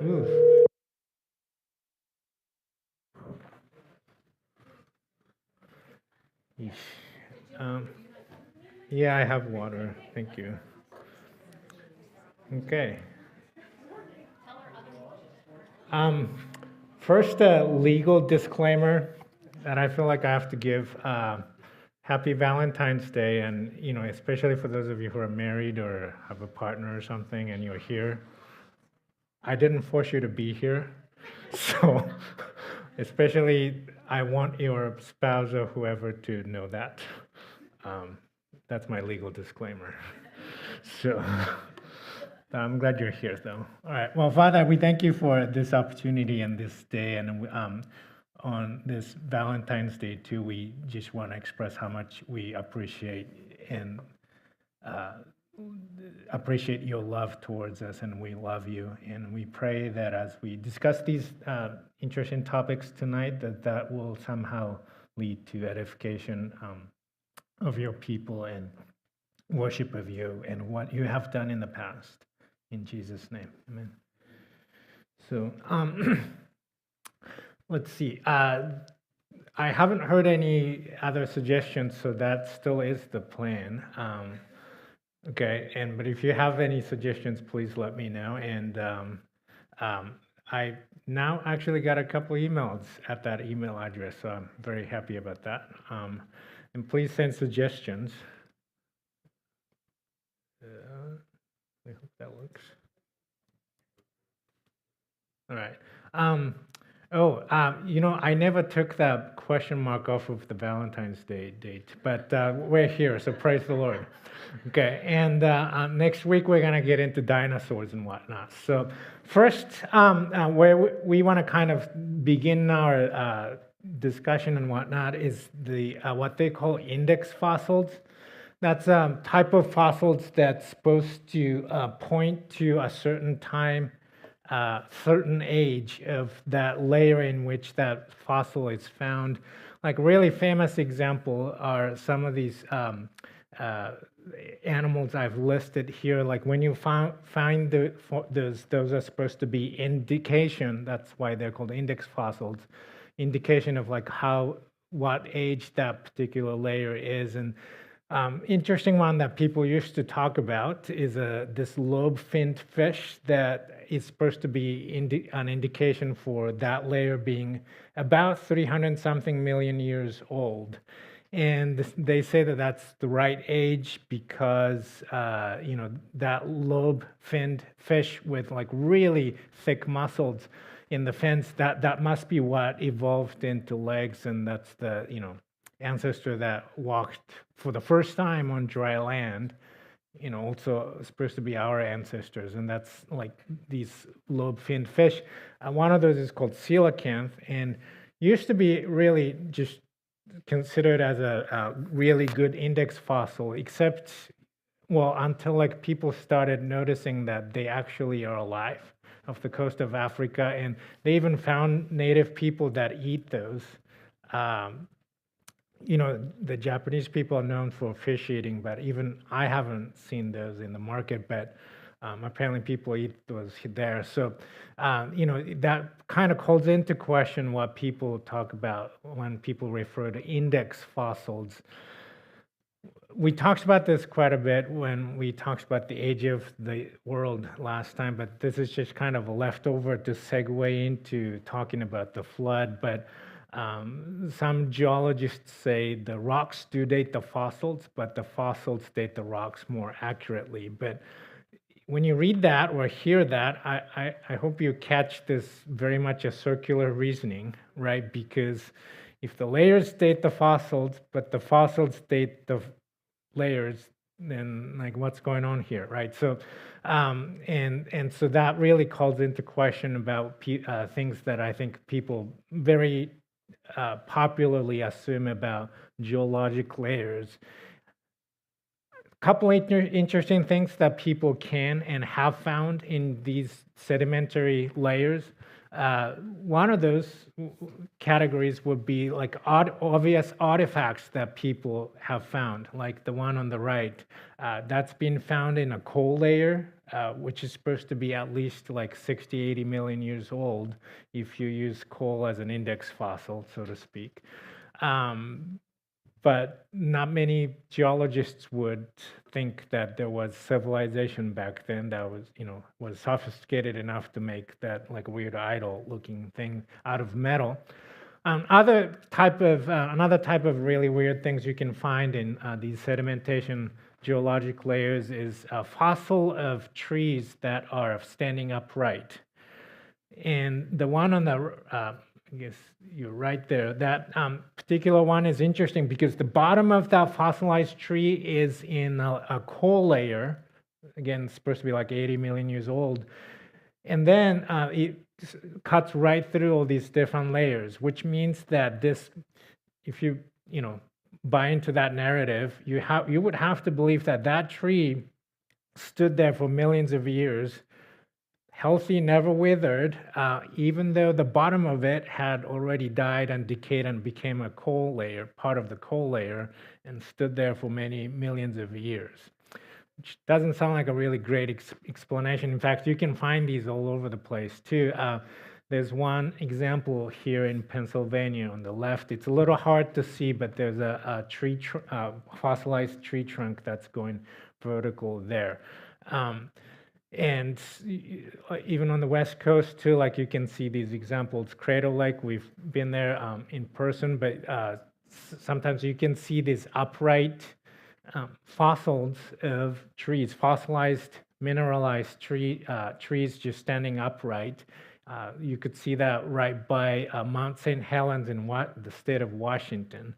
Oof. Yeesh. Um, yeah, I have water. Thank you. Okay. Um, First, a legal disclaimer that I feel like I have to give. Happy Valentine's Day, and especially for those of you who are married or have a partner or something, and you're here. I didn't force you to be here, so especially I want your spouse or whoever to know that. Um, that's my legal disclaimer. So I'm glad you're here, though. All right. Well, Father, we thank you for this opportunity and this day, and on this Valentine's Day too. We just want to express how much we appreciate and uh, appreciate your love towards us, and we love you. And we pray that as we discuss these interesting topics tonight, that will somehow lead to edification of your people and worship of you and what you have done in the past. In Jesus' name, amen. So, let's see. I haven't heard any other suggestions, so that still is the plan. Okay, but if you have any suggestions, please let me know. And I now actually got a couple emails at that email address, so I'm very happy about that. And please send suggestions. I hope that works. All right. I never took that question mark off of the Valentine's Day date, but we're here, so praise the Lord. Okay, and next week we're going to get into dinosaurs and whatnot. So, first, where we want to kind of begin our discussion and whatnot is the what they call index fossils. That's a type of fossils that's supposed to point to a certain time, certain age of that layer in which that fossil is found. Like really famous example are some of these animals I've listed here. Like when you find those are supposed to be indication. That's why they're called index fossils. Indication of like what age that particular layer is. And interesting one that people used to talk about is this lobe-finned fish that is supposed to be an indication for that layer being about 300 something million years old. And they say that that's the right age because, that lobe-finned fish with like really thick muscles in the fins, that must be what evolved into legs, and that's the, ancestor that walked for the first time on dry land, also supposed to be our ancestors, and that's like these lobe-finned fish. One of those is called coelacanth, and used to be really just considered as a really good index fossil, except, well, until like people started noticing that they actually are alive off the coast of Africa, and they even found native people that eat those. Um, the Japanese people are known for fish eating, but even I haven't seen those in the market, but apparently people eat those there. So, that kind of calls into question what people talk about when people refer to index fossils. We talked about this quite a bit when we talked about the age of the world last time, but this is just kind of a leftover to segue into talking about the flood. But some geologists say the rocks do date the fossils, but the fossils date the rocks more accurately. But when you read that or hear that, I hope you catch this very much a circular reasoning, right? Because if the layers date the fossils, but the fossils date the layers, then like what's going on here, right? So, and so that really calls into question about things that I think people very popularly assume about geologic layers. A couple interesting things that people can and have found in these sedimentary layers. One of those categories would be like obvious artifacts that people have found, like the one on the right. That's been found in a coal layer, which is supposed to be at least like 60, 80 million years old if you use coal as an index fossil, so to speak. But not many geologists would think that there was civilization back then that was sophisticated enough to make that like weird idol looking thing out of metal. Another type of really weird things you can find in these sedimentation geologic layers is a fossil of trees that are standing upright. And the one on the, I guess you're right there, that particular one is interesting because the bottom of that fossilized tree is in a coal layer. Again, it's supposed to be like 80 million years old. And then it cuts right through all these different layers, which means that this, if you buy into that narrative, you would have to believe that that tree stood there for millions of years, healthy, never withered, even though the bottom of it had already died and decayed and became a coal layer, part of the coal layer, and stood there for many millions of years. Which doesn't sound like a really great explanation. In fact, you can find these all over the place too. There's one example here in Pennsylvania on the left. It's a little hard to see, but there's a fossilized tree trunk that's going vertical there. And even on the West Coast too, like you can see these examples. Crater Lake, we've been there in person, but sometimes you can see these upright fossils of trees, fossilized, mineralized trees just standing upright. You could see that right by Mount St. Helens in the state of Washington.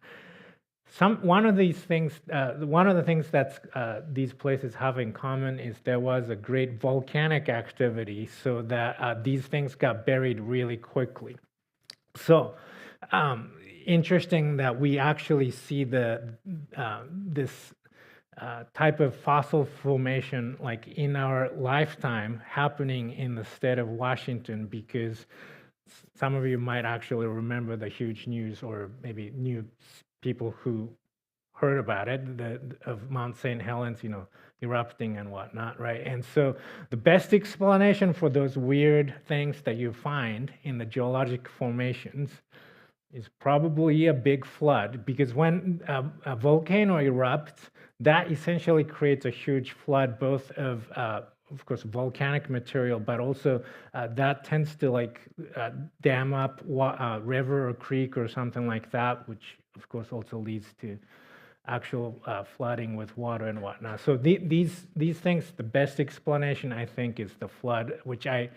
One of the things that these places have in common is there was a great volcanic activity, so that these things got buried really quickly. So interesting that we actually see this type of fossil formation like in our lifetime happening in the state of Washington, because some of you might actually remember the huge news, or maybe new people who heard about it, of Mount St. Helens, erupting and whatnot, right? And so the best explanation for those weird things that you find in the geologic formations is probably a big flood, because when a volcano erupts, that essentially creates a huge flood, both of course, volcanic material, but also that tends to dam up a river or creek or something like that, which of course also leads to actual flooding with water and whatnot. So these things, the best explanation I think is the flood, which I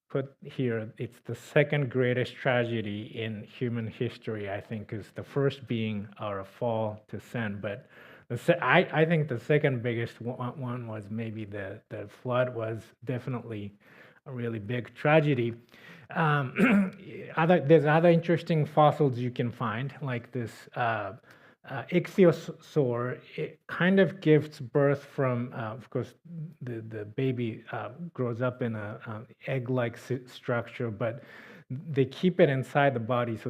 put here. It's the second greatest tragedy in human history, I think, is the first being our fall to sin. But I think the second biggest one was maybe the flood was definitely a really big tragedy. There's other interesting fossils you can find, like this ichthyosaur. It kind of gives birth from, of course, the baby grows up in a egg-like structure, but they keep it inside the body, so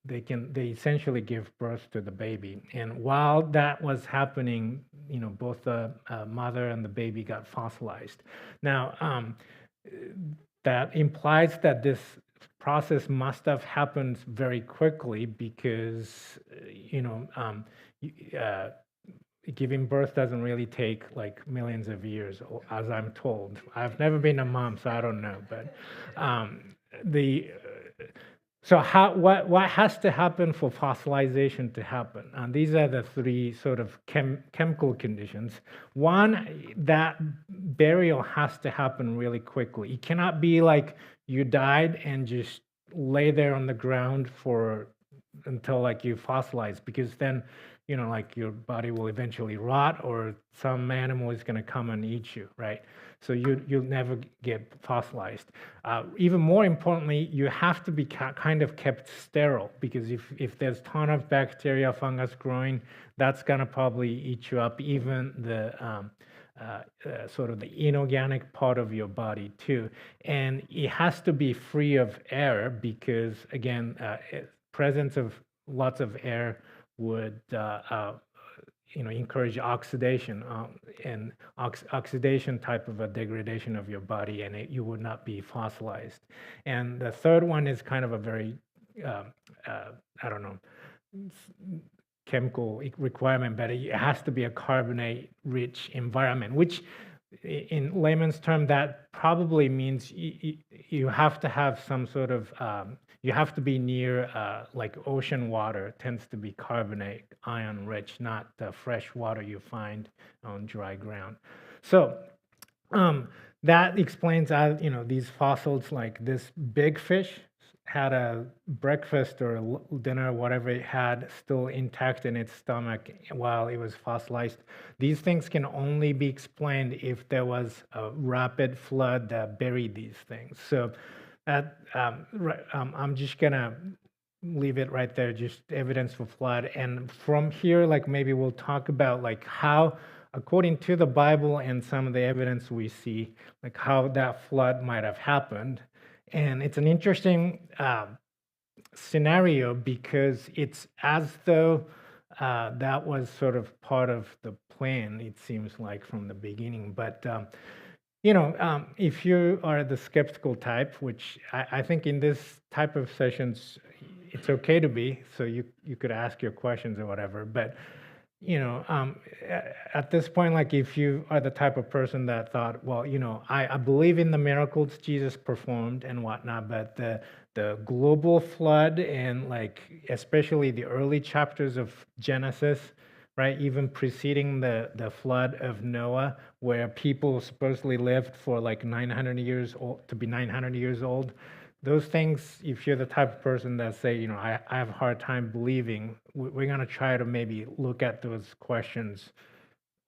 they essentially give birth to the baby. And while that was happening, both the mother and the baby got fossilized. Now, that implies that this process must have happened very quickly, because giving birth doesn't really take like millions of years, as I'm told. I've never been a mom, so I don't know. But what has to happen for fossilization to happen? And these are the three sort of chemical conditions. One, that burial has to happen really quickly. It cannot be like you died and just lay there on the ground until like you fossilize, because then like your body will eventually rot, or some animal is going to come and eat you, right? So you'll never get fossilized. Even more importantly, you have to be kind of kept sterile, because if there's a ton of bacteria, fungus growing, that's going to probably eat you up. Even the sort of the inorganic part of your body too, and it has to be free of air because again, presence of lots of air would encourage oxidation and oxidation type of a degradation of your body, and you would not be fossilized. And the third one is kind of a very um, I don't know, chemical requirement, but it has to be a carbonate-rich environment, which in layman's term, that probably means you have to have some sort of, you have to be near like ocean water tends to be carbonate, ion rich, not the fresh water you find on dry ground. So that explains, these fossils, like this big fish had a breakfast or dinner, whatever it had, still intact in its stomach while it was fossilized. These things can only be explained if there was a rapid flood that buried these things. So that I'm just gonna leave it right there, just evidence for flood. And from here, like maybe we'll talk about like how, according to the Bible and some of the evidence we see, like how that flood might have happened. And it's an interesting scenario because it's as though that was sort of part of the plan, it seems like, from the beginning. But if you are the skeptical type, which I think in this type of sessions, it's okay to be, so you could ask your questions or whatever. But at this point, like if you are the type of person that thought, well, I believe in the miracles Jesus performed and whatnot, but the global flood and like especially the early chapters of Genesis, right, even preceding the flood of Noah, where people supposedly lived for like 900 years old, to be 900 years old. Those things, if you're the type of person that say, I have a hard time believing, we're going to try to maybe look at those questions,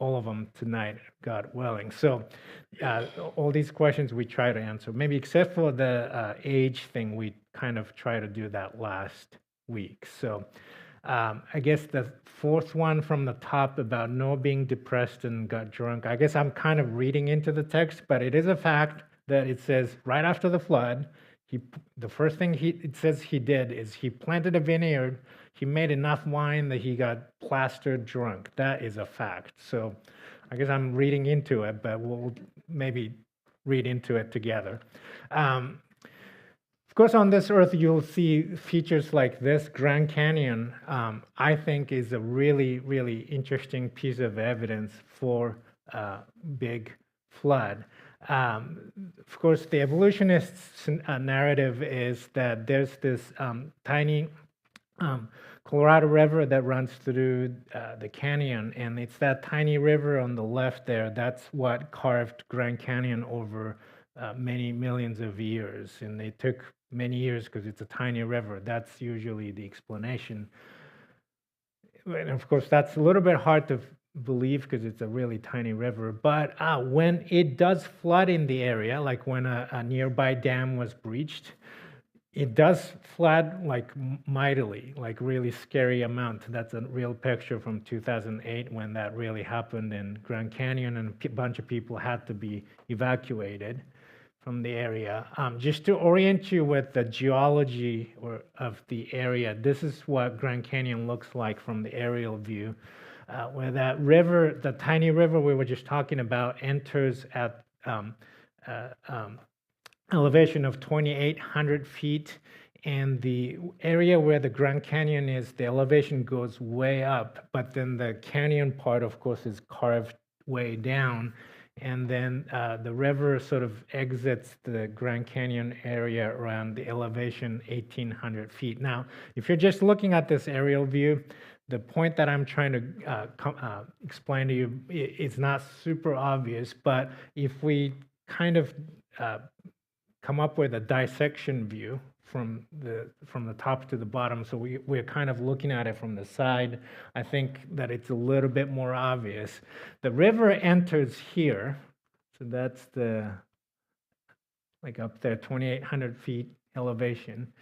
all of them tonight, God willing. So all these questions we try to answer, maybe except for the age thing, we kind of try to do that last week. So I guess the fourth one from the top about Noah being depressed and got drunk, I guess I'm kind of reading into the text, but it is a fact that it says right after the flood, the first thing it says he did is he planted a vineyard. He made enough wine that he got plastered drunk. That is a fact. So I guess I'm reading into it, but we'll maybe read into it together. Of course, on this earth, you'll see features like this. Grand Canyon, I think, is a really, really interesting piece of evidence for big flood. Of course, the evolutionist narrative is that there's this tiny Colorado River that runs through the canyon, and it's that tiny river on the left there. That's what carved Grand Canyon over many millions of years, and it took many years because it's a tiny river. That's usually the explanation. And of course, that's a little bit hard to believe because it's a really tiny river. But when it does flood in the area, like when a nearby dam was breached, it does flood like mightily, like really scary amount. That's a real picture from 2008 when that really happened in Grand Canyon, and a bunch of people had to be evacuated from the area. Just to orient you with the geology of the area, this is what Grand Canyon looks like from the aerial view. Where that river, the tiny river we were just talking about, enters at elevation of 2,800 feet, and the area where the Grand Canyon is, the elevation goes way up, but then the canyon part, of course, is carved way down, and then the river sort of exits the Grand Canyon area around the elevation 1,800 feet. Now, if you're just looking at this aerial view, the point that I'm trying to explain to you is not super obvious, but if we kind of come up with a dissection view from the top to the bottom, so we're kind of looking at it from the side, I think that it's a little bit more obvious. The river enters here, so that's like up there, 2,800 feet elevation.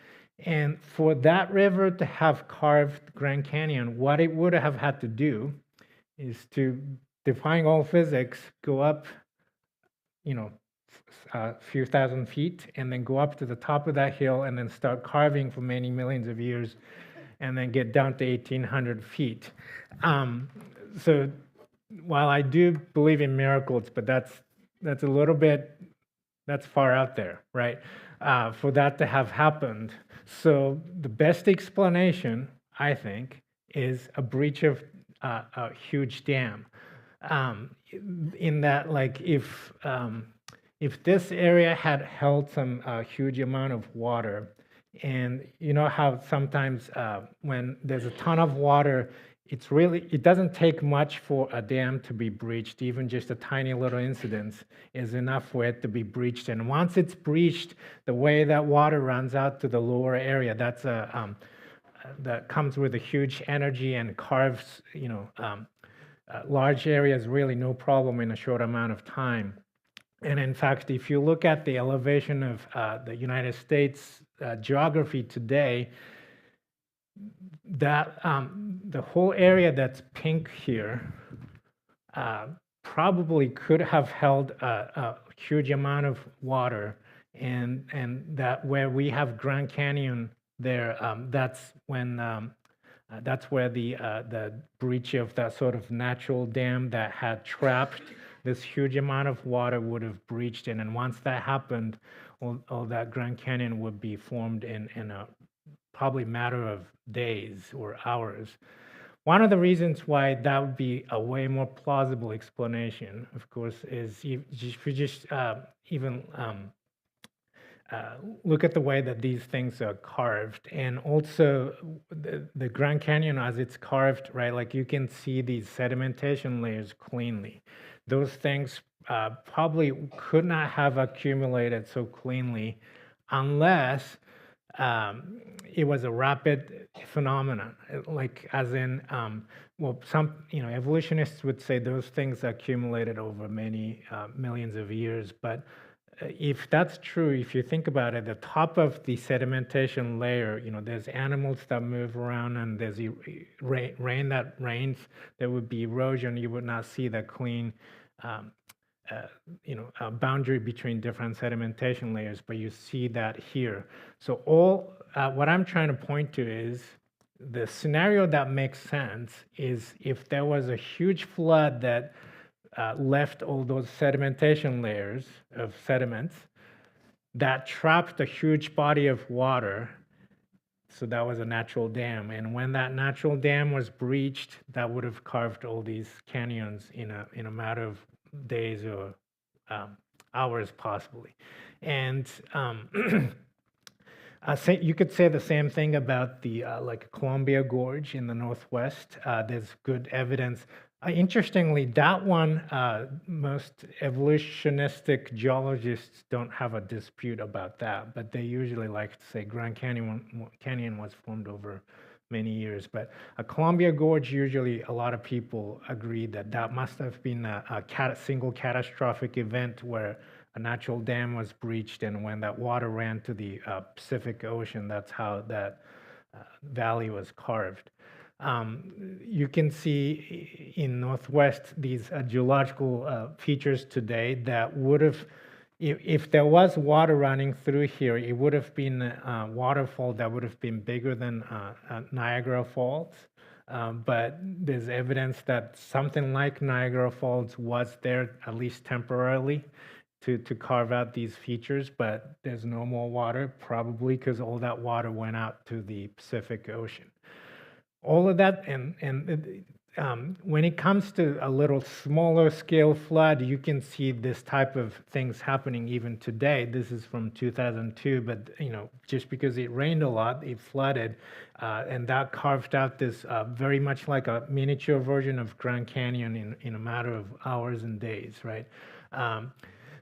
And for that river to have carved Grand Canyon, what it would have had to do is to defying all physics, go up, you know, a few thousand feet, and then go up to the top of that hill, and then start carving for many millions of years, and then get down to 1,800 feet. So while I do believe in miracles, but that's a little bit, that's far out there, right? For that to have happened. So the best explanation, I think, is a breach of a huge dam. In that, like, if this area had held some huge amount of water, and you know how sometimes when there's a ton of water, it doesn't take much for a dam to be breached. Even just a tiny little incident is enough for it to be breached. And once it's breached, the way that water runs out to the lower area, that comes with a huge energy and carves, large areas, really no problem in a short amount of time. And in fact, if you look at the elevation of the United States geography today, that the whole area that's pink here probably could have held a huge amount of water, and that where we have Grand Canyon there, that's where the breach of that sort of natural dam that had trapped this huge amount of water would have breached in. And once that happened, all that Grand Canyon would be formed in a probably matter of days or hours. One of the reasons why that would be a way more plausible explanation, of course, is if you just even look at the way that these things are carved, and also the Grand Canyon as it's carved, right? Like you can see these sedimentation layers cleanly. Those things probably could not have accumulated so cleanly unless it was a rapid phenomenon, like as in, some evolutionists would say those things accumulated over many millions of years. But if that's true, if you think about it, the top of the sedimentation layer, there's animals that move around, and there's rain that rains. There would be erosion. You would not see the clean boundary between different sedimentation layers, but you see that here. So what I'm trying to point to is the scenario that makes sense is if there was a huge flood that left all those sedimentation layers of sediments that trapped a huge body of water. So that was a natural dam. And when that natural dam was breached, that would have carved all these canyons in a matter of days or hours, possibly. And you could say the same thing about the like Columbia Gorge in the Northwest. There's good evidence. Interestingly, that one, most evolutionistic geologists don't have a dispute about that, but they usually like to say Grand Canyon was formed over many years. But a Columbia Gorge, usually a lot of people agree that must have been a single catastrophic event where a natural dam was breached, and when that water ran to the Pacific Ocean, that's how that valley was carved. You can see in Northwest these geological features today that would have, if there was water running through here, it would have been a waterfall that would have been bigger than Niagara Falls. But there's evidence that something like Niagara Falls was there, at least temporarily, to carve out these features, but there's no more water, probably because all that water went out to the Pacific Ocean. All of that, and when it comes to a little smaller scale flood, you can see this type of things happening even today. This is from 2002, but just because it rained a lot, it flooded, and that carved out this very much like a miniature version of Grand Canyon in a matter of hours and days, right?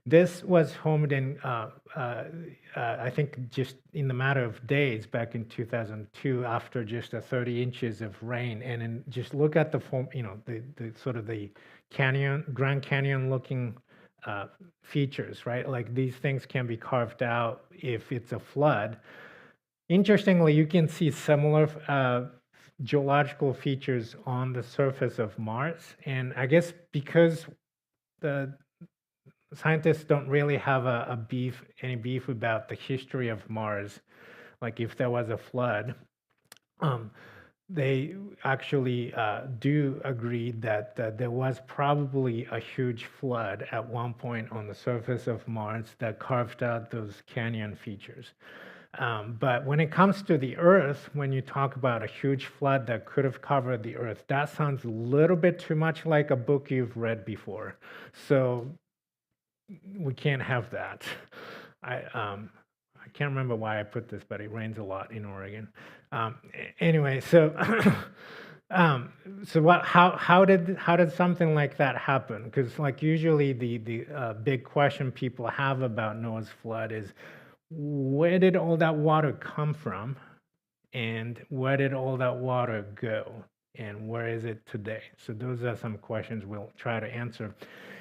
This was homed in, I think, just in the matter of days back in 2002, after just 30 inches of rain. And then just look at the form, the sort of the Grand Canyon looking features, right? Like these things can be carved out if it's a flood. Interestingly, you can see similar geological features on the surface of Mars. And I guess because the scientists don't really have any beef about the history of Mars, like if there was a flood, um, they actually do agree that there was probably a huge flood at one point on the surface of Mars that carved out those canyon features. But when it comes to the Earth, when you talk about a huge flood that could have covered the Earth, that sounds a little bit too much like a book you've read before. So we can't have that. I can't remember why I put this, but it rains a lot in Oregon. Anyway, so so what? How did something like that happen? Because like usually the big question people have about Noah's flood is where did all that water come from, and where did all that water go, and where is it today? So those are some questions we'll try to answer.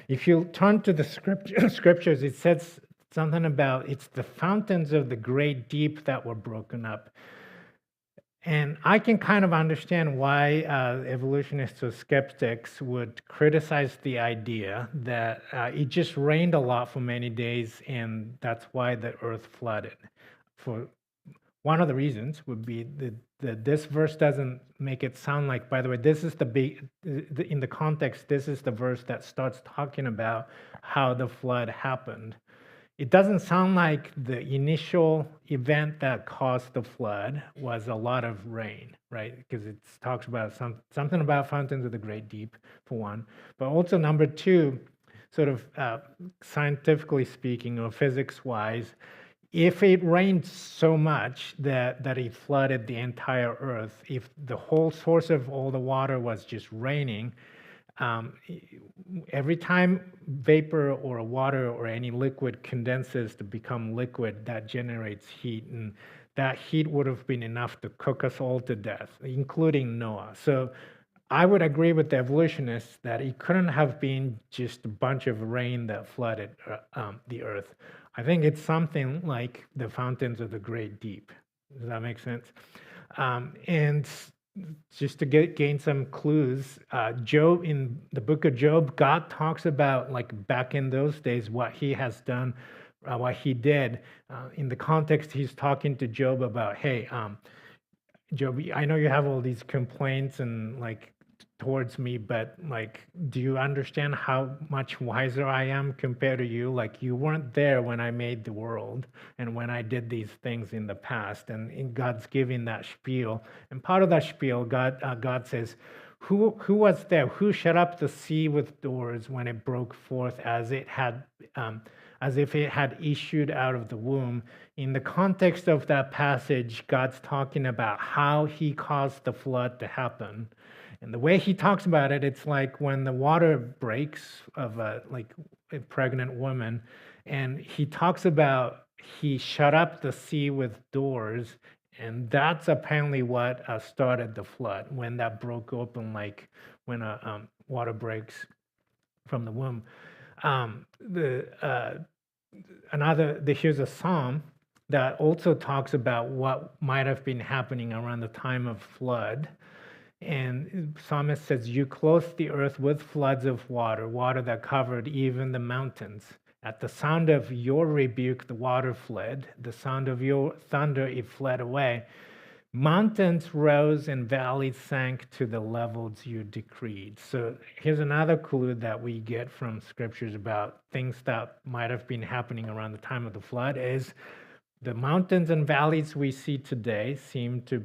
If you turn to the scriptures, it says something about it's the fountains of the great deep that were broken up. And I can kind of understand why evolutionists or skeptics would criticize the idea that it just rained a lot for many days and that's why the earth flooded. For one of the reasons would be that this verse doesn't make it sound like, by the way, this is in the context, this is the verse that starts talking about how the flood happened. It doesn't sound like the initial event that caused the flood was a lot of rain, right? Because it talks about something about fountains of the great deep, for one. But also, number two, sort of scientifically speaking or physics-wise, if it rained so much that it flooded the entire Earth, if the whole source of all the water was just raining, every time vapor or water or any liquid condenses to become liquid, that generates heat, and that heat would have been enough to cook us all to death, including Noah. So I would agree with the evolutionists that it couldn't have been just a bunch of rain that flooded the Earth. I think it's something like the fountains of the great deep. Does that make sense? And just to gain some clues, Job, in the book of Job, God talks about, like, back in those days, what he has done, what he did. In the context, he's talking to Job about, hey, Job, I know you have all these complaints and like towards me, but like, do you understand how much wiser I am compared to you? Like, you weren't there when I made the world and when I did these things in the past. And God's giving that spiel. And part of that spiel, God says, who was there? Who shut up the sea with doors when it broke forth as if it had issued out of the womb? In the context of that passage, God's talking about how he caused the flood to happen. And the way he talks about it, it's like when the water breaks of a pregnant woman, and he talks about he shut up the sea with doors, and that's apparently what started the flood, when that broke open, like when water breaks from the womb. Here's a psalm that also talks about what might have been happening around the time of flood. And psalmist says, you clothed the earth with floods of water, water that covered even the mountains. At the sound of your rebuke, the water fled. The sound of your thunder, it fled away. Mountains rose and valleys sank to the levels you decreed. So here's another clue that we get from scriptures about things that might have been happening around the time of the flood is the mountains and valleys we see today seem to,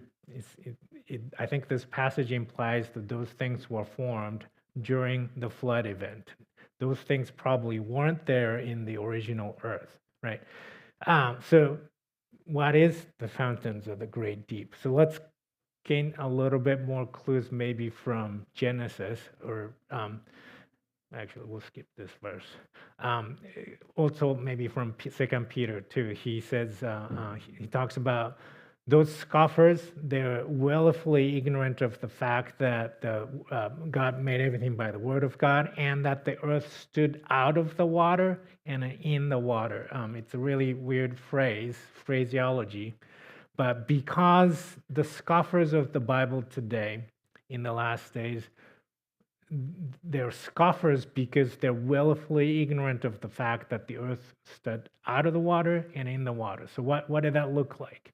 I think this passage implies that those things were formed during the flood event. Those things probably weren't there in the original earth, right? So what is the fountains of the great deep? So let's gain a little bit more clues maybe from Genesis, or actually we'll skip this verse. Also maybe from 2 Peter 2. He says, he talks about those scoffers, they're willfully ignorant of the fact that God made everything by the word of God, and that the earth stood out of the water and in the water. It's a really weird phraseology, But because the scoffers of the Bible today, in the last days, they're scoffers because they're willfully ignorant of the fact that the earth stood out of the water and in the water. So what did that look like?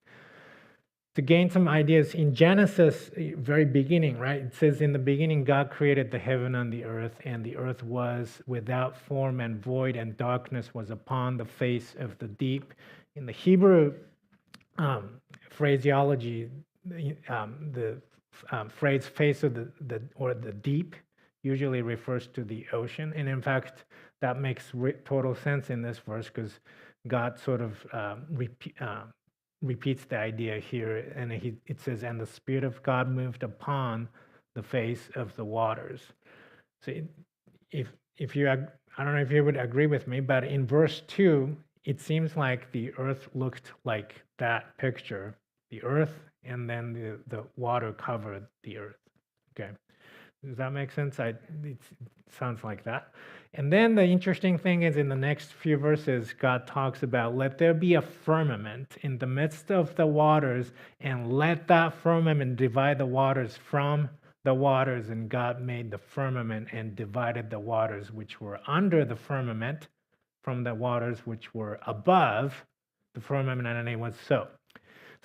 To gain some ideas, in Genesis, very beginning, right? It says, in the beginning, God created the heaven and the earth was without form and void, and darkness was upon the face of the deep. In the Hebrew phraseology, the phrase face of the deep usually refers to the ocean. And in fact, that makes total sense in this verse, because God sort of repeats the idea here, and it says, and the Spirit of God moved upon the face of the waters. So if you, I don't know if you would agree with me, but in verse 2, it seems like the earth looked like that picture, the earth, and then the water covered the earth. Okay. Does that make sense? It sounds like that. And then the interesting thing is, in the next few verses, God talks about, let there be a firmament in the midst of the waters, and let that firmament divide the waters from the waters. And God made the firmament and divided the waters which were under the firmament from the waters which were above the firmament, and it was so.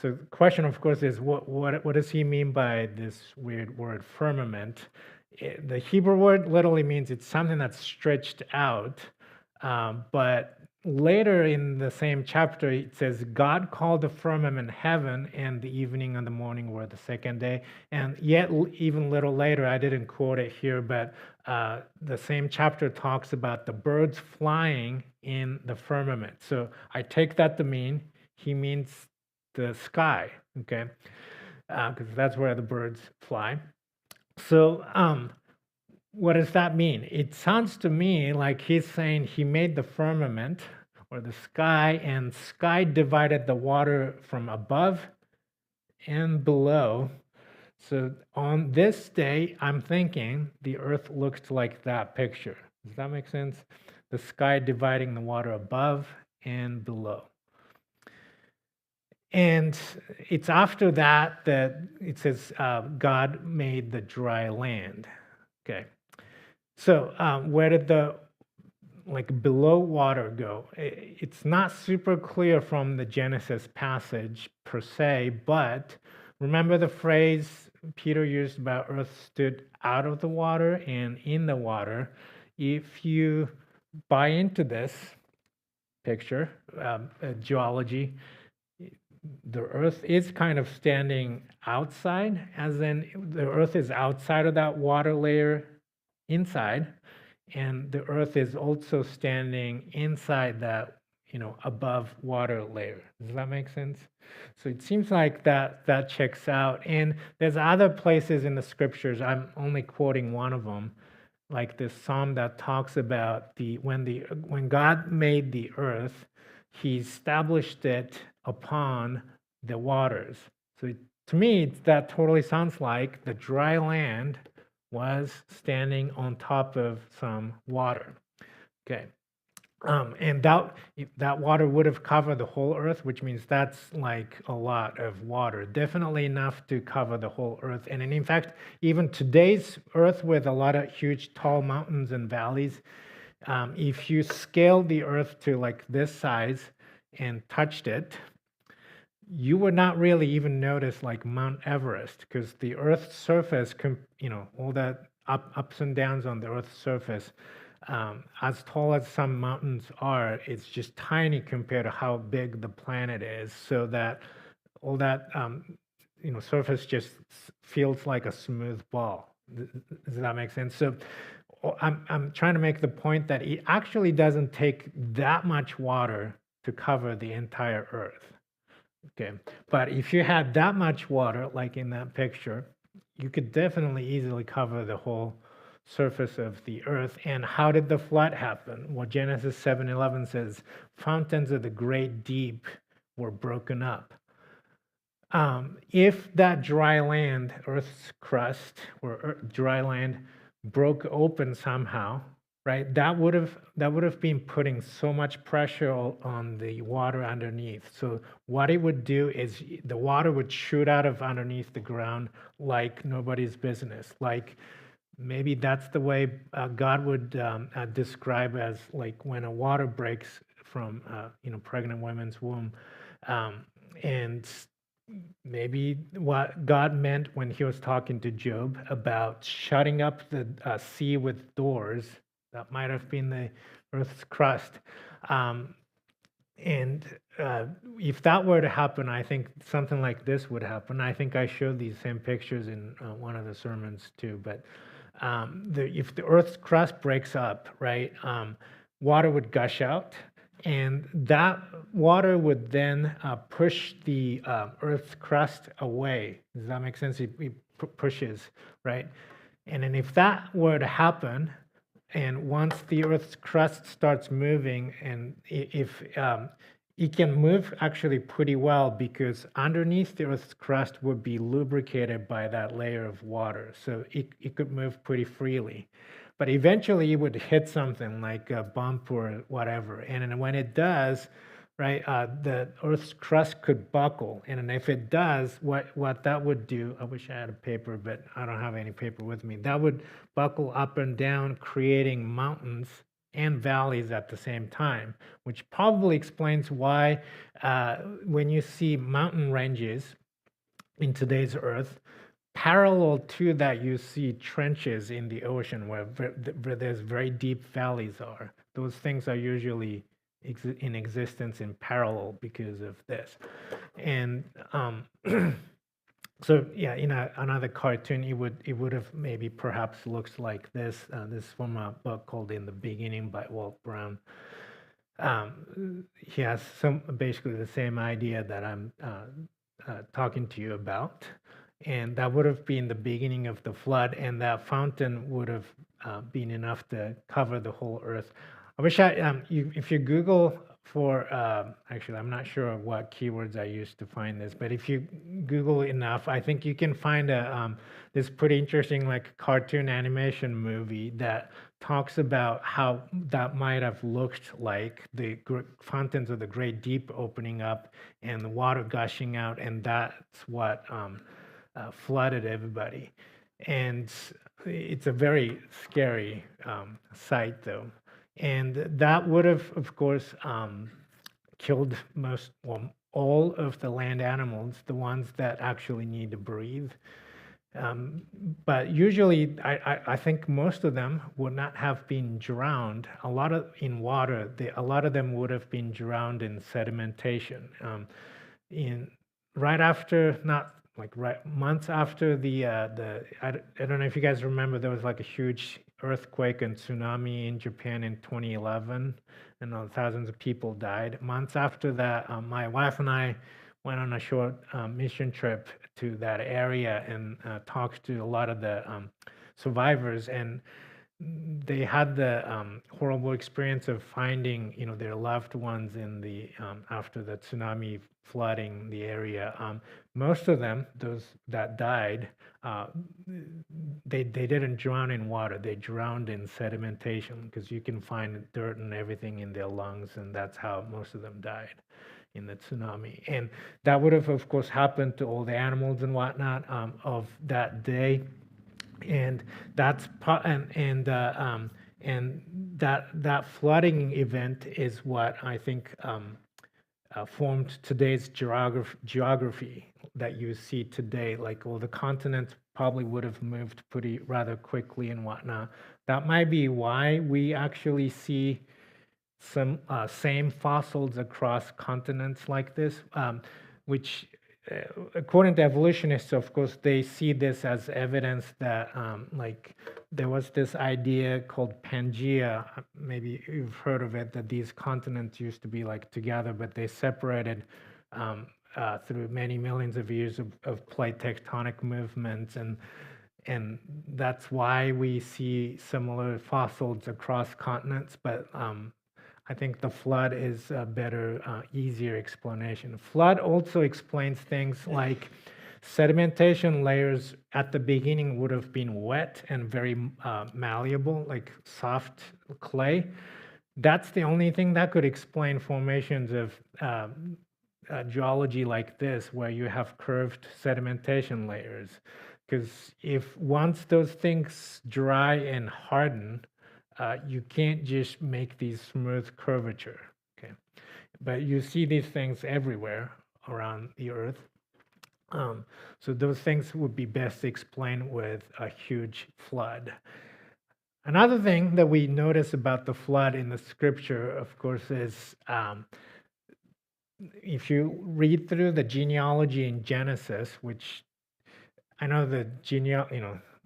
So the question, of course, is what does he mean by this weird word firmament? The Hebrew word literally means it's something that's stretched out, but later in the same chapter, it says, God called the firmament heaven, and the evening and the morning were the second day. And yet, even a little later, I didn't quote it here, but the same chapter talks about the birds flying in the firmament. So I take that to mean he means the sky, okay? Because that's where the birds fly. So what does that mean? It sounds to me like he's saying he made the firmament or the sky, and sky divided the water from above and below. So on this day, I'm thinking the earth looked like that picture. Does that make sense? The sky dividing the water above and below. And it's after that that it says God made the dry land. Okay. So where did the below water go? It's not super clear from the Genesis passage per se, but remember the phrase Peter used about earth stood out of the water and in the water. If you buy into this picture, geology, the earth is kind of standing outside, as in the earth is outside of that water layer inside, and the earth is also standing inside that, above water layer. Does that make sense? So it seems like that checks out. And there's other places in the scriptures, I'm only quoting one of them, like this psalm that talks about when God made the earth, he established it upon the waters. So to me, that totally sounds like the dry land was standing on top of some water. Okay. And that water would have covered the whole earth, which means that's like a lot of water, definitely enough to cover the whole earth. And in fact, even today's earth with a lot of huge, tall mountains and valleys, if you scaled the earth to like this size and touched it, you would not really even notice like Mount Everest, because the Earth's surface, all that ups and downs on the Earth's surface, as tall as some mountains are, it's just tiny compared to how big the planet is. So that all that surface just feels like a smooth ball. Does that make sense? So I'm trying to make the point that it actually doesn't take that much water to cover the entire Earth. Okay, but if you had that much water, like in that picture, you could definitely easily cover the whole surface of the earth. And how did the flood happen? Well, Genesis 7:11 says, fountains of the great deep were broken up. If that dry land, Earth's crust, or dry land broke open somehow, right? That would have been putting so much pressure on the water underneath. So what it would do is the water would shoot out of underneath the ground like nobody's business. Like maybe that's the way God would describe as like when a water breaks from pregnant women's womb, um, and maybe what God meant when he was talking to Job about shutting up the sea with doors, that might have been the earth's crust. Um, and if that were to happen, I think something like this would happen. I think I showed these same pictures in one of the sermons too. But if the Earth's crust breaks up, right, water would gush out, and that water would then push the Earth's crust away. Does that make sense? It pushes, right? And then if that were to happen, and once the Earth's crust starts moving, and if it can move actually pretty well because underneath the Earth's crust would be lubricated by that layer of water. So it could move pretty freely. But eventually it would hit something like a bump or whatever. And then when it does, right, the Earth's crust could buckle. And then if it does, what that would do, I wish I had a paper, but I don't have any paper with me. That would buckle up and down, creating mountains and valleys at the same time, which probably explains why when you see mountain ranges in today's Earth, parallel to that, you see trenches in the ocean where there's very deep valleys are. Those things are usually in existence in parallel because of this. And so yeah, in another cartoon, it would have maybe perhaps looks like this. This is from a book called In the Beginning by Walt Brown. He has basically the same idea that I'm talking to you about, and that would have been the beginning of the flood, and that fountain would have been enough to cover the whole earth. I wish if you Google for, actually, I'm not sure what keywords I used to find this, but if you Google enough, I think you can find this pretty interesting like cartoon animation movie that talks about how that might have looked like the fountains of the Great Deep opening up and the water gushing out, and that's what flooded everybody. And it's a very scary sight, though. And that would have, of course, killed all of the land animals, the ones that actually need to breathe. But usually, I think most of them would not have been drowned. In water, a lot of them would have been drowned in sedimentation. Right after, not like months after I don't know if you guys remember, there was like a huge earthquake and tsunami in Japan in 2011, and thousands of people died. Months after that, my wife and I went on a short mission trip to that area and talked to a lot of the survivors, and they had the horrible experience of finding, their loved ones in the after the tsunami flooding the area. Most of them, those that died, they didn't drown in water. They drowned in sedimentation because you can find dirt and everything in their lungs, and that's how most of them died in the tsunami. And that would have, of course, happened to all the animals and whatnot of that day. And that's and that flooding event is what I think formed today's geography that you see today. Like all the continents probably would have moved rather quickly and whatnot. That might be why we actually see some same fossils across continents like this, which according to evolutionists, of course, they see this as evidence that like there was this idea called Pangea. Maybe you've heard of it, that these continents used to be like together, but they separated through many millions of years of plate tectonic movements, and that's why we see similar fossils across continents. But I think the flood is a better, easier explanation. Flood also explains things like Sedimentation layers at the beginning would have been wet and very malleable, like soft clay. That's the only thing that could explain formations of geology like this, where you have curved sedimentation layers. Because if once those things dry and harden, you can't just make these smooth curvature. Okay, but you see these things everywhere around the earth. So those things would be best explained with a huge flood. Another thing that we notice about the flood in the scripture, of course, is if you read through the genealogy in Genesis, which I know the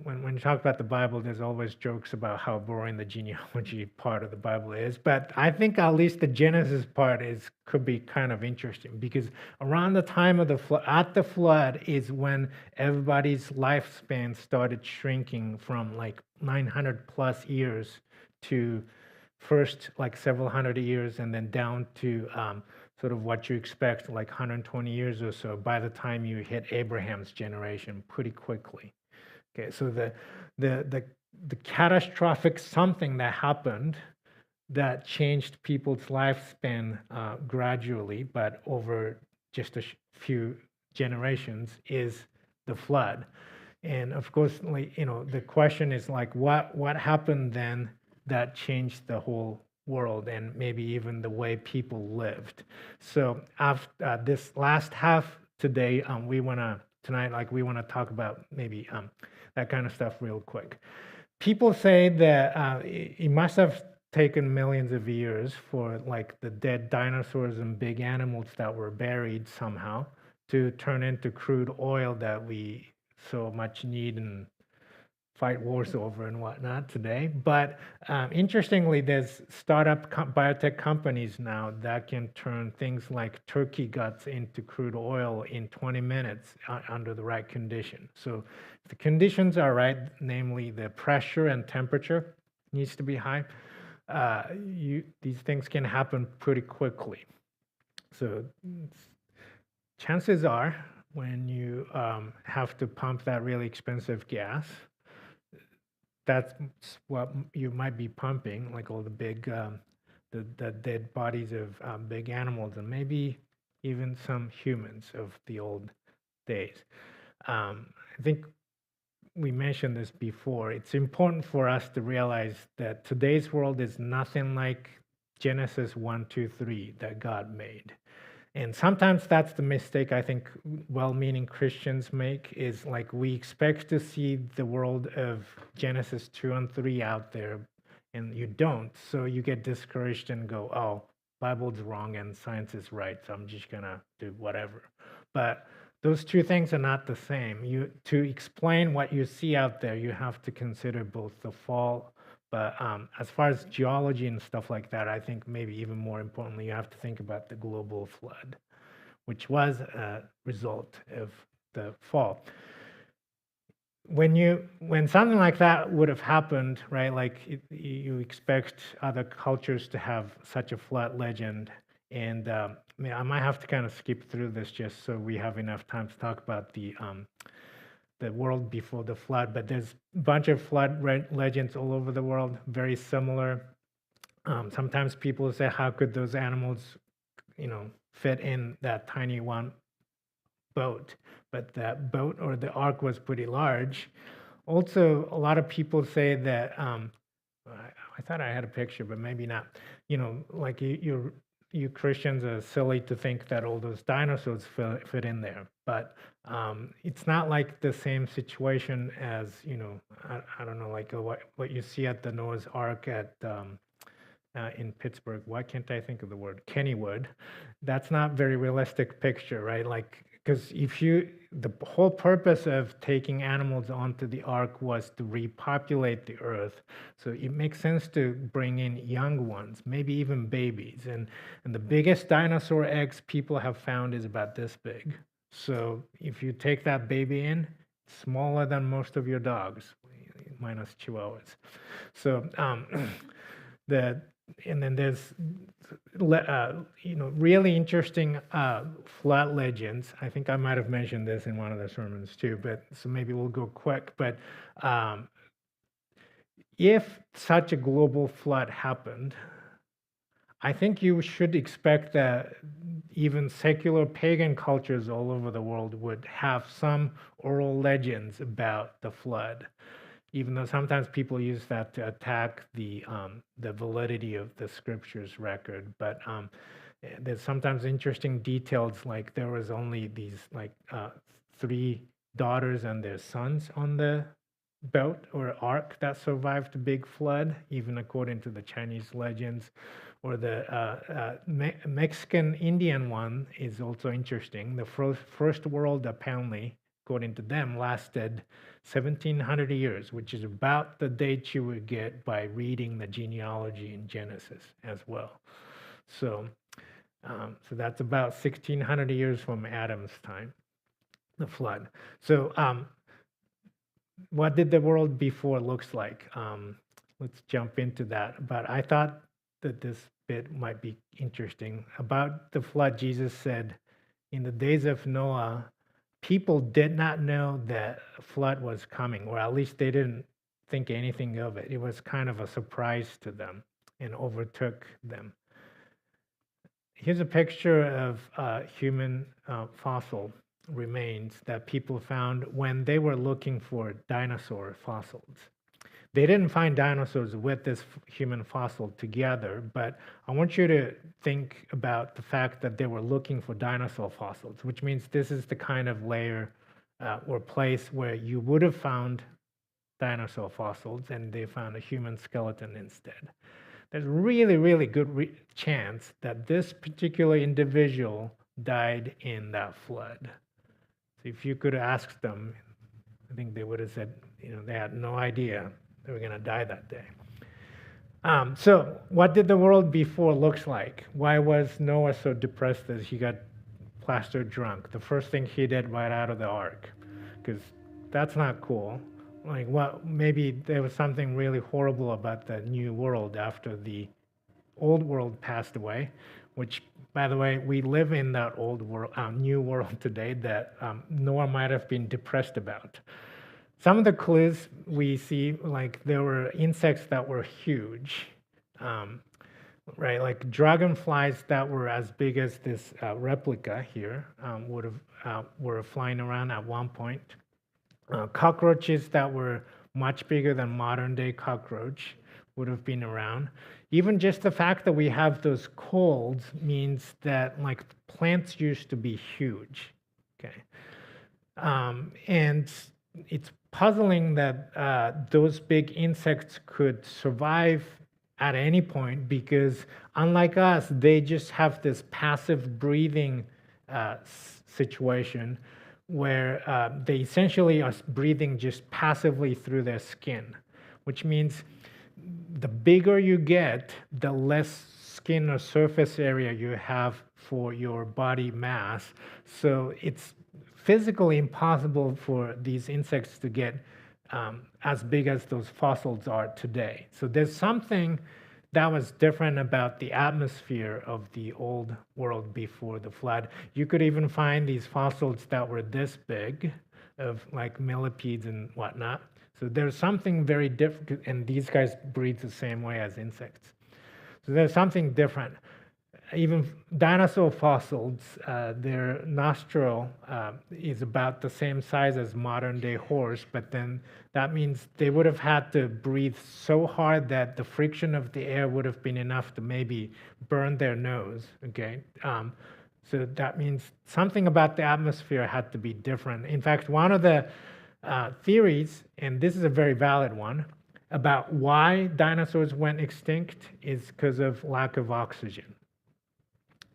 when you talk about the Bible, there's always jokes about how boring the genealogy part of the Bible is. But I think at least the Genesis part could be kind of interesting, because around the time of the flood, at the flood, is when everybody's lifespan started shrinking from like 900 plus years to first like several hundred years, and then down to sort of what you expect, like 120 years or so, by the time you hit Abraham's generation, pretty quickly. Okay, so the catastrophic something that happened that changed people's lifespan gradually, but over just a few generations, is the flood. And of course, like, the question is like, what happened then that changed the whole world and maybe even the way people lived? So after this last half today, we want to talk about maybe that kind of stuff real quick. People say that it must have taken millions of years for like the dead dinosaurs and big animals that were buried somehow to turn into crude oil that we so much need and fight wars over and whatnot today. But interestingly, there's startup biotech companies now that can turn things like turkey guts into crude oil in 20 minutes under the right condition. So if the conditions are right, namely the pressure and temperature needs to be high, these things can happen pretty quickly. So chances are, when you have to pump that really expensive gas, that's what you might be pumping, like all the big, the dead bodies of big animals, and maybe even some humans of the old days. I think we mentioned this before. It's important for us to realize that today's world is nothing like Genesis 1, 2, 3 that God made. And sometimes that's the mistake I think well-meaning Christians make, is like we expect to see the world of Genesis 2 and 3 out there, and you don't. So you get discouraged and go, oh, Bible's wrong and science is right, so I'm just gonna do whatever. But those two things are not the same. To explain what you see out there, you have to consider both the fall. But as far as geology and stuff like that, I think maybe even more importantly, you have to think about the global flood, which was a result of the fall. When something like that would have happened, right? Like you expect other cultures to have such a flood legend, and I might have to kind of skip through this just so we have enough time to talk about the world before the flood, but there's a bunch of flood legends all over the world, very similar. Sometimes people say, how could those animals, fit in that tiny one boat? But that boat or the ark was pretty large. Also, a lot of people say that, I thought I had a picture, but maybe not. Like you Christians are silly to think that all those dinosaurs fit in there, but it's not like the same situation as I don't know, like what you see at the Noah's Ark at in Pittsburgh. Why can't I think of the word? Kennywood. That's not very realistic picture, right? Like, because the whole purpose of taking animals onto the ark was to repopulate the earth. So it makes sense to bring in young ones, maybe even babies. And the biggest dinosaur eggs people have found is about this big. So if you take that baby in, smaller than most of your dogs, minus chihuahuas. So and then there's really interesting flood legends. I think I might have mentioned this in one of the sermons too, but so maybe we'll go quick. But um, if such a global flood happened, I think you should expect that even secular pagan cultures all over the world would have some oral legends about the flood, even though sometimes people use that to attack the validity of the scripture's record. But there's sometimes interesting details, like there was only these three daughters and their sons on the boat or ark that survived the big flood, even according to the Chinese legends. Or the Mexican Indian one is also interesting. The first world, apparently, according to them, lasted 1700 years, which is about the date you would get by reading the genealogy in Genesis as well. So, so that's about 1600 years from Adam's time, the flood. So, what did the world before looks like? Let's jump into that. But I thought that this bit might be interesting. About the flood, Jesus said, in the days of Noah, people did not know that a flood was coming, or at least they didn't think anything of it. It was kind of a surprise to them and overtook them. Here's a picture of human fossil remains that people found when they were looking for dinosaur fossils. They didn't find dinosaurs with this human fossil together, but I want you to think about the fact that they were looking for dinosaur fossils, which means this is the kind of layer or place where you would have found dinosaur fossils, and they found a human skeleton instead. There's really, really good chance that this particular individual died in that flood. So if you could ask them, I think they would have said, they had no idea they were going to die that day. So what did the world before looks like? Why was Noah so depressed as he got plastered drunk? The first thing he did right out of the ark, because that's not cool. Like, maybe there was something really horrible about the new world after the old world passed away, which, by the way, we live in that old world, new world today that Noah might have been depressed about. Some of the clues we see, like there were insects that were huge, right? Like dragonflies that were as big as this replica here were flying around at one point. Cockroaches that were much bigger than modern day cockroach would have been around. Even just the fact that we have those colds means that like plants used to be huge, okay? And it's puzzling that those big insects could survive at any point, because unlike us, they just have this passive breathing situation where they essentially are breathing just passively through their skin, which means the bigger you get, the less skin or surface area you have for your body mass. So it's physically impossible for these insects to get as big as those fossils are today. So there's something that was different about the atmosphere of the old world before the flood. You could even find these fossils that were this big, of like millipedes and whatnot. So there's something very different, and these guys breathe the same way as insects. So there's something different. Even dinosaur fossils, their nostril is about the same size as modern day horse, but then that means they would have had to breathe so hard that the friction of the air would have been enough to maybe burn their nose, okay? So that means something about the atmosphere had to be different. In fact, one of the theories, and this is a very valid one, about why dinosaurs went extinct is because of lack of oxygen,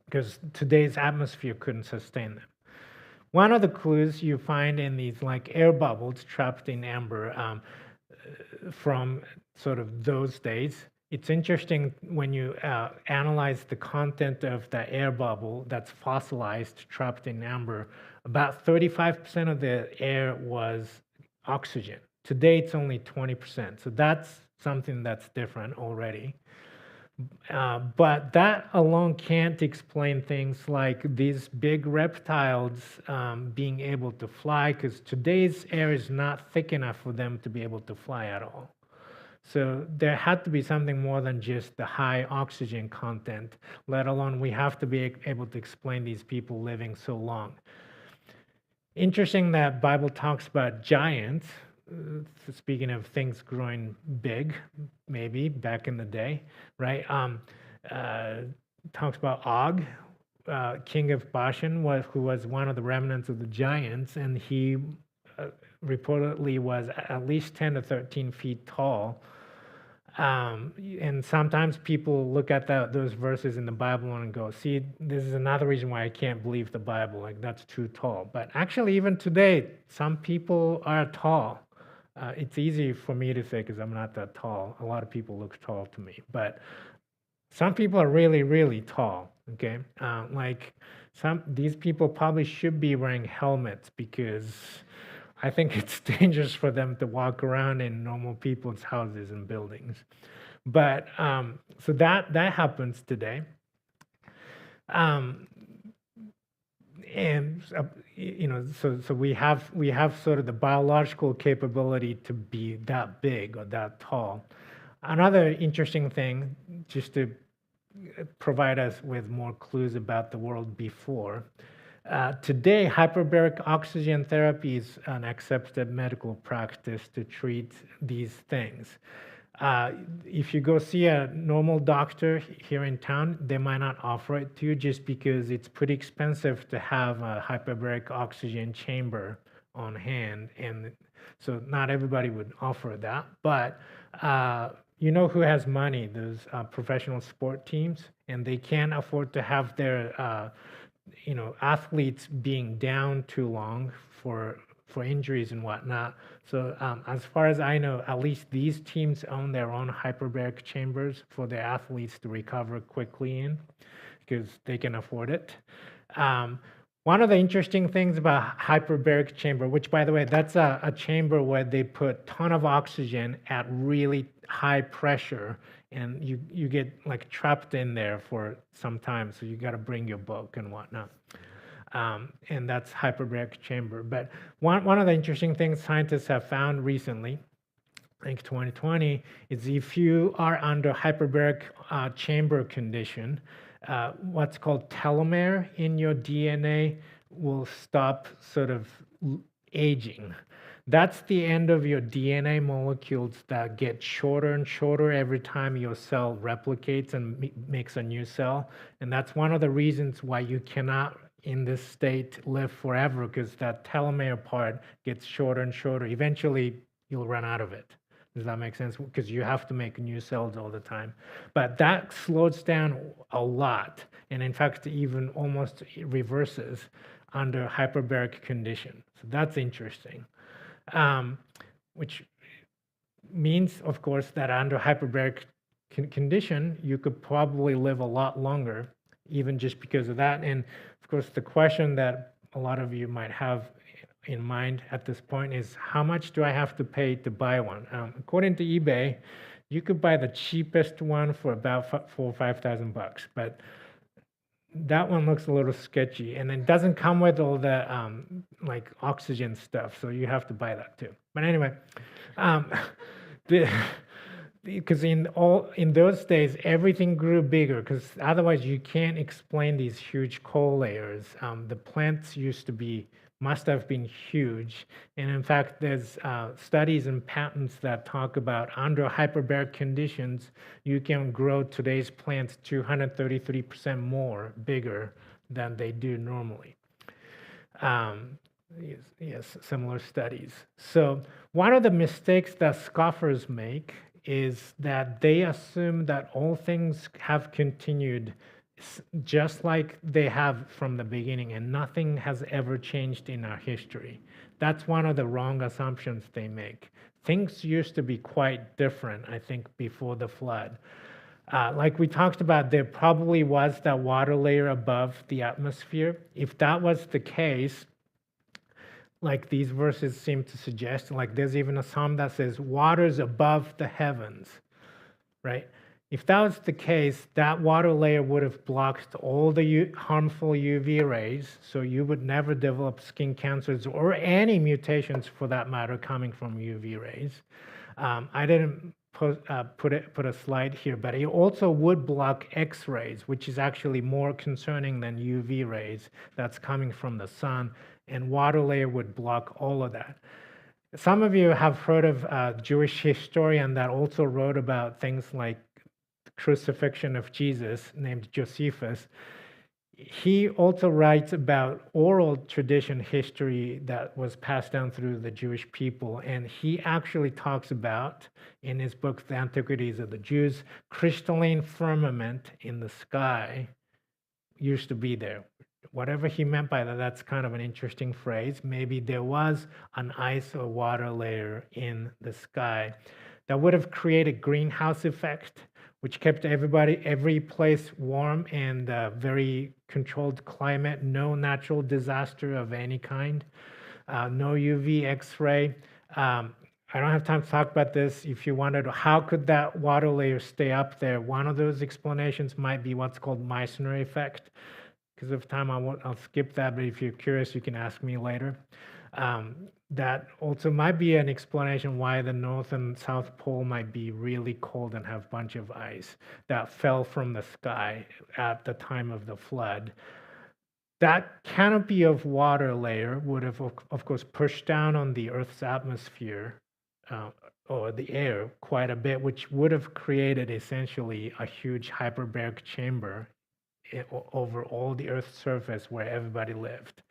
because today's atmosphere couldn't sustain them. One of the clues you find in these like air bubbles trapped in amber from sort of those days. It's interesting when you analyze the content of the air bubble that's fossilized, trapped in amber, about 35% of the air was oxygen. Today it's only 20%. So that's something that's different already. But that alone can't explain things like these big reptiles being able to fly, because today's air is not thick enough for them to be able to fly at all. So there had to be something more than just the high oxygen content, let alone we have to be able to explain these people living so long. Interesting that Bible talks about giants. Speaking of things growing big, maybe back in the day, right? Uh, Talks about Og, king of Bashan, who was one of the remnants of the giants, and he reportedly was at least 10 to 13 feet tall. And sometimes people look at those verses in the Bible and go, see, this is another reason why I can't believe the Bible, like that's too tall. But actually, even today, some people are tall. It's easy for me to say because I'm not that tall. A lot of people look tall to me, but some people are really, really tall. Okay, like these people probably should be wearing helmets because I think it's dangerous for them to walk around in normal people's houses and buildings. But so that happens today. And so we have sort of the biological capability to be that big or that tall. Another interesting thing, just to provide us with more clues about the world before. Today, hyperbaric oxygen therapy is an accepted medical practice to treat these things. If you go see a normal doctor here in town, they might not offer it to you just because it's pretty expensive to have a hyperbaric oxygen chamber on hand. And so not everybody would offer that. But you know who has money? Those professional sport teams, and they can't afford to have their athletes being down too long for injuries and whatnot. So as far as I know, at least these teams own their own hyperbaric chambers for their athletes to recover quickly in, because they can afford it. One of the interesting things about hyperbaric chamber, which by the way, that's a chamber where they put ton of oxygen at really high pressure, and you get like trapped in there for some time, so you got to bring your book and whatnot. And that's hyperbaric chamber. But one of the interesting things scientists have found recently, I think 2020, is if you are under hyperbaric chamber condition, what's called telomere in your DNA will stop sort of aging. That's the end of your DNA molecules that get shorter and shorter every time your cell replicates and makes a new cell. And that's one of the reasons why you cannot, in this state, live forever, because that telomere part gets shorter and shorter. Eventually, you'll run out of it. Does that make sense? Because you have to make new cells all the time. But that slows down a lot. And in fact, even almost reverses under hyperbaric condition. So that's interesting. Which means, of course, that under hyperbaric condition, you could probably live a lot longer, even just because of that. And of course, the question that a lot of you might have in mind at this point is, how much do I have to pay to buy one? According to eBay, you could buy the cheapest one for about $4,000 or $5,000, but that one looks a little sketchy, and it doesn't come with all the like oxygen stuff, so you have to buy that too. But anyway, because in those days everything grew bigger, because otherwise you can't explain these huge coal layers. The plants must have been huge, and in fact there's studies and patents that talk about under hyperbaric conditions you can grow today's plants 233% more bigger than they do normally. Yes, similar studies. So one of the mistakes that scoffers make is that they assume that all things have continued just like they have from the beginning, and nothing has ever changed in our history. That's one of the wrong assumptions they make. Things used to be quite different, I think, before the flood. Like we talked about, there probably was that water layer above the atmosphere. If that was the case, like these verses seem to suggest, like there's even a psalm that says, waters above the heavens, right? If that was the case, that water layer would have blocked all the harmful UV rays, so you would never develop skin cancers or any mutations for that matter coming from UV rays. I didn't put a slide here, but it also would block X-rays, which is actually more concerning than UV rays that's coming from the sun, and water layer would block all of that. Some of you have heard of a Jewish historian that also wrote about things like the crucifixion of Jesus named Josephus. He also writes about oral tradition history that was passed down through the Jewish people. And he actually talks about, in his book, The Antiquities of the Jews, crystalline firmament in the sky used to be there. Whatever he meant by that, that's kind of an interesting phrase. Maybe there was an ice or water layer in the sky that would have created greenhouse effect, which kept every place warm and very controlled climate, no natural disaster of any kind, no UV X-ray. I don't have time to talk about this. If you wanted to, how could that water layer stay up there? One of those explanations might be what's called Meissner effect. Because of time, I'll skip that, but if you're curious, you can ask me later. That also might be an explanation why the North and South Pole might be really cold and have a bunch of ice that fell from the sky at the time of the flood. That canopy of water layer would have, of course, pushed down on the Earth's atmosphere or the air quite a bit, which would have created essentially a huge hyperbaric chamber over all the Earth's surface where everybody lived.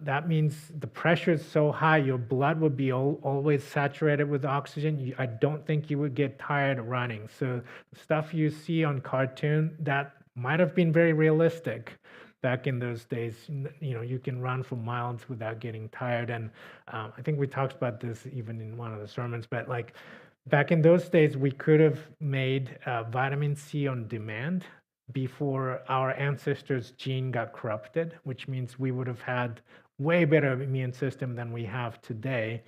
That means the pressure is so high, your blood would be always saturated with oxygen. I don't think you would get tired of running. So stuff you see on cartoon, that might have been very realistic back in those days. You can run for miles without getting tired. And I think we talked about this even in one of the sermons, but like back in those days, we could have made vitamin C on demand before our ancestors' gene got corrupted, which means we would have had way better immune system than we have today.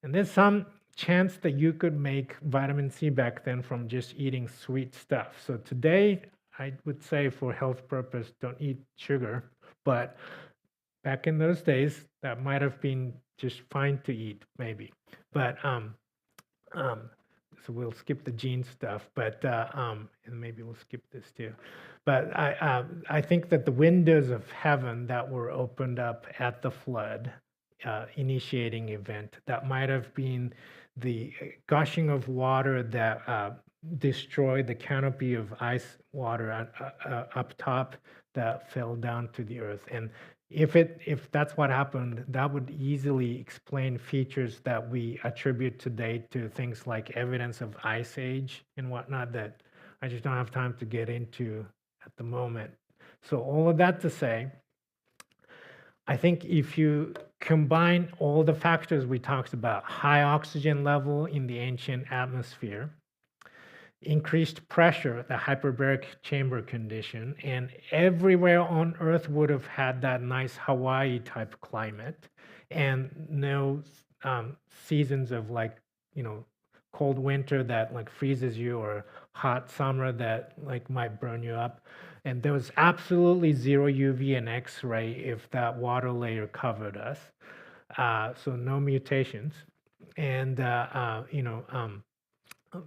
And there's some chance that you could make vitamin C back then from just eating sweet stuff. So today, I would say for health purpose, don't eat sugar. But back in those days, that might have been just fine to eat, maybe. But so we'll skip the gene stuff, but and maybe we'll skip this too. But I think that the windows of heaven that were opened up at the flood, initiating event, that might have been the gushing of water that destroyed the canopy of ice water up top that fell down to the earth. And if that's what happened, that would easily explain features that we attribute today to things like evidence of ice age and whatnot that I just don't have time to get into at the moment. So all of that to say, I think if you combine all the factors we talked about, high oxygen level in the ancient atmosphere, increased pressure, the hyperbaric chamber condition, and everywhere on Earth would have had that nice Hawaii type climate and no seasons of like, cold winter that like freezes you or hot summer that like might burn you up. And there was absolutely zero UV and X-ray if that water layer covered us. So no mutations. And,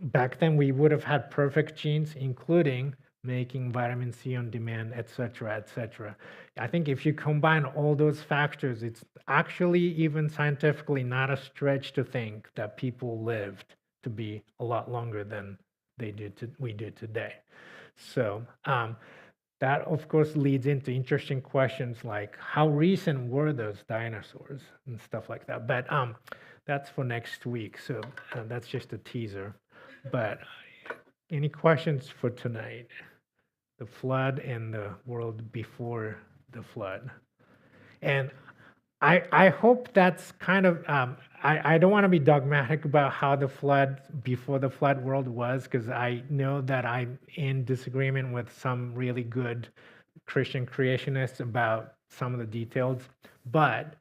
back then we would have had perfect genes, including making vitamin C on demand, et cetera, et cetera. I think if you combine all those factors, it's actually even scientifically not a stretch to think that people lived to be a lot longer than we do today. So that, of course, leads into interesting questions like how recent were those dinosaurs and stuff like that. But that's for next week. So that's just a teaser. But any questions for tonight? The flood and the world before the flood. And I hope that's kind of, I don't want to be dogmatic about how the flood, before the flood world was, because I know that I'm in disagreement with some really good Christian creationists about some of the details. But,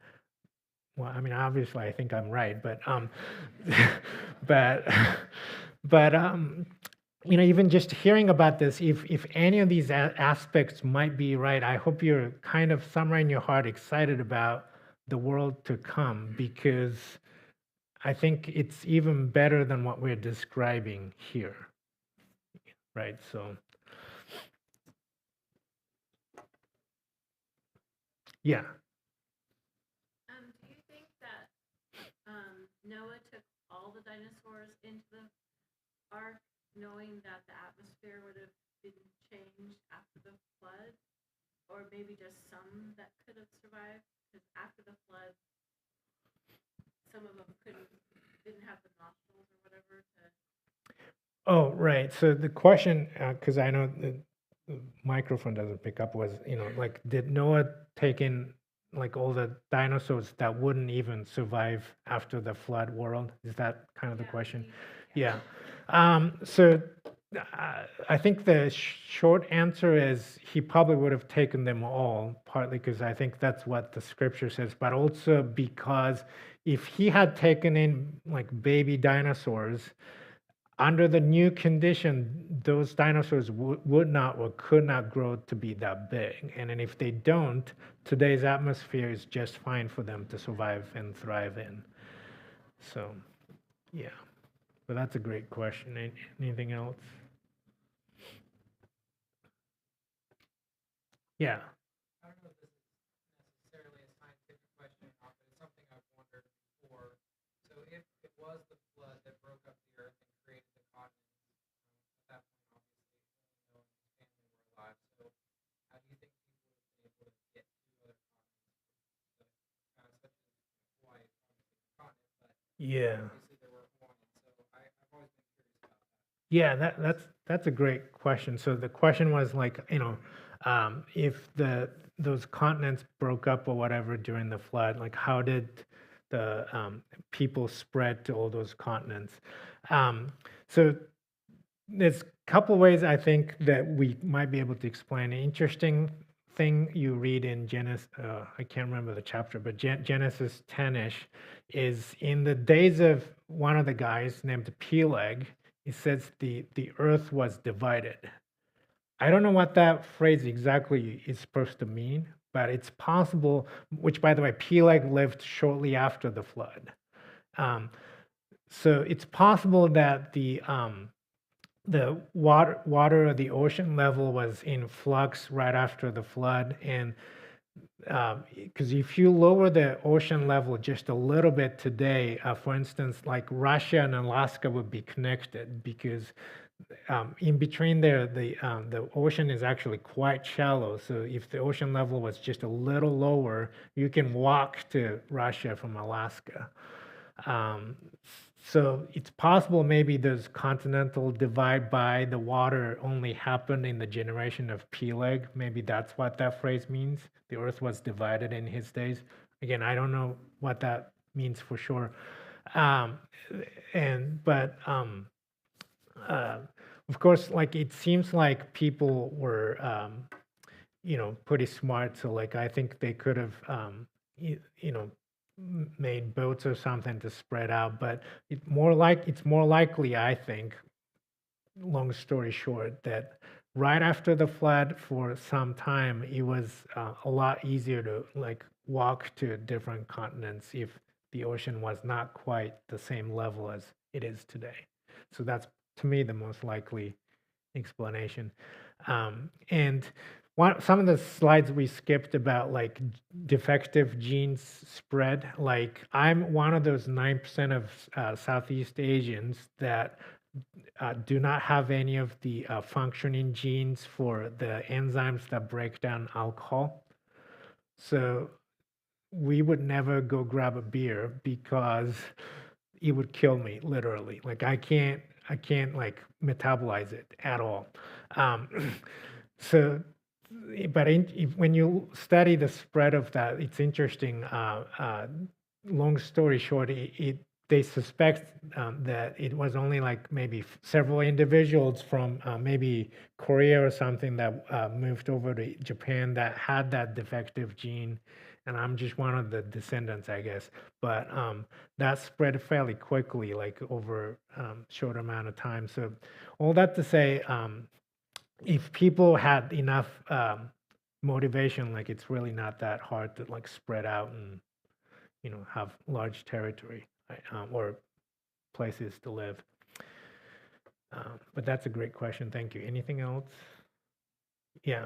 well, I mean, obviously I think I'm right, but, but even just hearing about this, if any of these aspects might be right, I hope you're kind of somewhere in your heart excited about the world to come, because I think it's even better than what we're describing here, right? So, yeah. Do you think that Noah took all the dinosaurs into the ark, knowing that the atmosphere would have been changed after the flood, or maybe just some that could have survived? Because after the flood, some of them didn't have the nostrils or whatever to. Oh, right. So the question, because I know the microphone doesn't pick up, was, like, did Noah take in like all the dinosaurs that wouldn't even survive after the flood world? Is that kind of the question? Yeah. So I think the short answer is he probably would have taken them all, partly because I think that's what the scripture says, but also because if he had taken in like baby dinosaurs, under the new condition, those dinosaurs would not or could not grow to be that big. And then if they don't, today's atmosphere is just fine for them to survive and thrive in. So, yeah. But that's a great question. Anything else? Yeah. I don't know if this is necessarily a scientific question or not, but it's something I've wondered before. So if it was the flood that broke up the earth and created the continents, at that point, obviously, only Noah and his family were alive. So how do you think people would have been able to get to other continents, such as Hawaii, obviously the continent, but Yeah. obviously there were Hawaiians. So I've always been curious about that. Yeah, that's a great question. So the question was like, if those continents broke up or whatever during the flood, like how did the people spread to all those continents? So there's a couple ways I think that we might be able to explain. An interesting thing you read in Genesis, I can't remember the chapter, but Genesis 10-ish, is in the days of one of the guys named Peleg, it says the earth was divided. I don't know what that phrase exactly is supposed to mean, but it's possible, which by the way, Peleg lived shortly after the flood. So it's possible that the water of the ocean level was in flux right after the flood, and because if you lower the ocean level just a little bit today, for instance, like Russia and Alaska would be connected, because in between there, the ocean is actually quite shallow. So if the ocean level was just a little lower, you can walk to Russia from Alaska. Um, so it's possible maybe this continental divide by the water only happened in the generation of Peleg. Maybe that's what that phrase means. The earth was divided in his days. Again, I don't know what that means for sure. Um, but of course, like it seems like people were, pretty smart. So like I think they could have, made boats or something to spread out. But it's more likely, I think, long story short, that right after the flood, for some time, it was a lot easier to like walk to different continents if the ocean was not quite the same level as it is today. So that's, to me, the most likely explanation. And some of the slides we skipped about like defective genes spread, like I'm one of those 9% of Southeast Asians that do not have any of the functioning genes for the enzymes that break down alcohol. So we would never go grab a beer because it would kill me, literally. Like I can't like metabolize it at all. Um, so, but when you study the spread of that, it's interesting. Long story short, they suspect that it was only like maybe several individuals from maybe Korea or something that moved over to Japan that had that defective gene, and I'm just one of the descendants, I guess. But that spread fairly quickly, like over short amount of time. So all that to say, if people had enough motivation, like it's really not that hard to like spread out and have large territory, right, or places to live. But that's a great question. Thank you. Anything else? Yeah.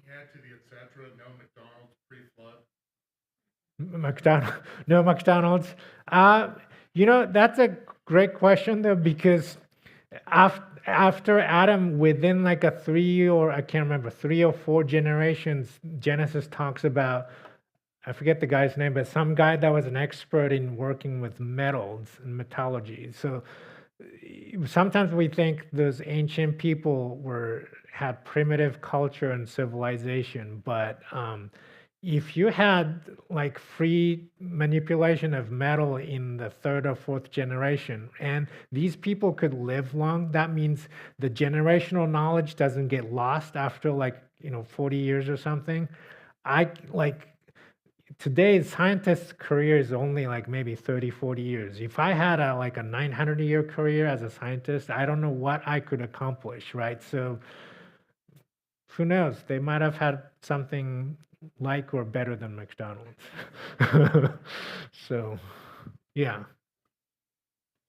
Add to the et cetera, no McDonald's pre-flood. McDonald, no McDonald's. That's a great question though, because after Adam, within like a three or I can't remember, 3 or 4 generations, Genesis talks about, I forget the guy's name, but some guy that was an expert in working with metals and metallurgy. So sometimes we think those ancient people had primitive culture and civilization, but if you had like free manipulation of metal in the 3rd or 4th generation, and these people could live long, that means the generational knowledge doesn't get lost after 40 years or something. I like today's scientist's career is only like maybe 30, 40 years. If I had a 900-year career as a scientist, I don't know what I could accomplish, right? So who knows? They might have had something like or better than McDonald's. So, yeah.